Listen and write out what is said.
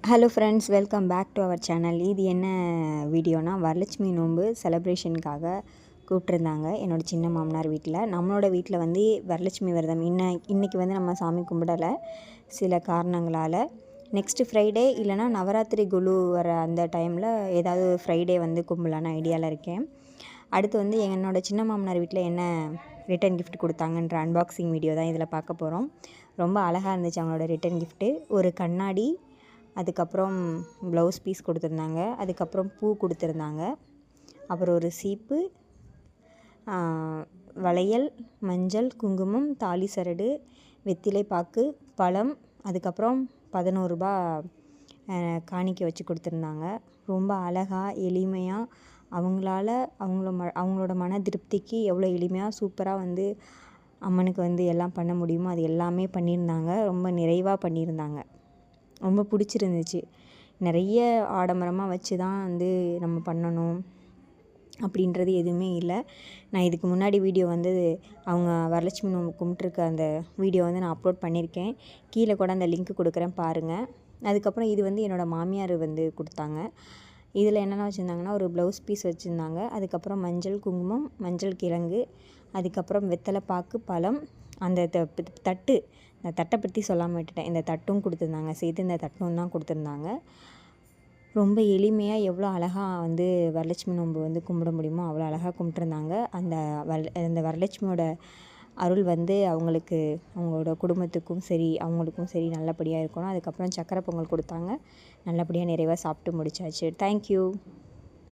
Hello friends, welcome back to our channel. இது என்ன வீடியோனா, வரலட்சுமி நோன்பு செலிப்ரேஷனுக்காக கூப்பிட்ருந்தாங்க என்னோடய சின்ன மாமனார் வீட்டில். நம்மளோட வீட்டில் வந்து வரலட்சுமி விரதம் இன்றைக்கி வந்து நம்ம சாமி கும்பிடலை சில காரணங்களால். நெக்ஸ்ட்டு ஃப்ரைடே இல்லைனா நவராத்திரி குழு வர அந்த டைமில் ஏதாவது ஃப்ரைடே வந்து கும்பலான ஐடியாவில் இருக்கேன். அடுத்து வந்து என்னோடய சின்ன மாமனார் வீட்டில் என்ன ரிட்டன் கிஃப்ட் கொடுத்தாங்கன்ற அன்பாக்சிங் வீடியோ தான் இதில் பார்க்க போகிறோம். ரொம்ப அழகாக இருந்துச்சு அவங்களோட ரிட்டன் கிஃப்ட்டு. ஒரு கண்ணாடி, அதுக்கப்புறம் ப்ளவுஸ் பீஸ் கொடுத்துருந்தாங்க, அதுக்கப்புறம் பூ கொடுத்துருந்தாங்க, அப்புறம் ஒரு சீப்பு, வளையல், மஞ்சள், குங்குமம், தாலி சரடு, வெத்திலை பாக்கு, பழம், அதுக்கப்புறம் 11 ரூபா காணிக்கை வச்சு கொடுத்துருந்தாங்க. ரொம்ப அழகாக எளிமையாக அவங்களோட மன திருப்திக்கு எவ்வளோ எளிமையாக சூப்பராக வந்து அம்மனுக்கு வந்து எல்லாம் பண்ண முடியுமோ அது எல்லாமே பண்ணியிருந்தாங்க. ரொம்ப நிறைவாக பண்ணியிருந்தாங்க. ரொம்ப பிடிச்சிருந்துச்சு. நிறைய ஆடம்பரமாக வச்சு தான் வந்து நம்ம பண்ணணும் அப்படின்றது எதுவுமே இல்லை. நான் இதுக்கு முன்னாடி வீடியோ வந்து அவங்க வரலட்சுமி நோன்பு கும்பிட்ருக்க அந்த வீடியோ வந்து நான் அப்லோட் பண்ணியிருக்கேன். கீழே கூட அந்த லிங்க் கொடுக்குறேன் பாருங்கள். அதுக்கப்புறம் இது வந்து என்னோடய மாமியார் வந்து கொடுத்தாங்க. இதில் என்னென்ன வச்சுருந்தாங்கன்னா, ஒரு ப்ளவுஸ் பீஸ் வச்சுருந்தாங்க, அதுக்கப்புறம் மஞ்சள் குங்குமம், மஞ்சள் கிழங்கு, அதுக்கப்புறம் வெத்தலை பாக்கு, பழம், அந்த தட்டு, இந்த தட்டை பற்றி சொல்லாமல் விட்டுட்டேன். இந்த தட்டும் கொடுத்துருந்தாங்க, சேர்த்து இந்த தட்டும் தான் கொடுத்துருந்தாங்க. ரொம்ப எளிமையாக எவ்வளோ அழகாக வந்து வரலட்சுமி நோன்பு வந்து கும்பிட முடியுமோ அவ்வளோ அழகாக கும்பிட்ருந்தாங்க. அந்த வரலட்சுமியோட அருள் வந்து அவங்களோட குடும்பத்துக்கும் சரி அவங்களுக்கும் சரி நல்லபடியாக இருக்கணும். அதுக்கப்புறம் சக்கரை பொங்கல் கொடுத்தாங்க. நல்லபடியாக நிறைவாக சாப்பிட்டு முடிச்சாச்சு. தேங்க்யூ.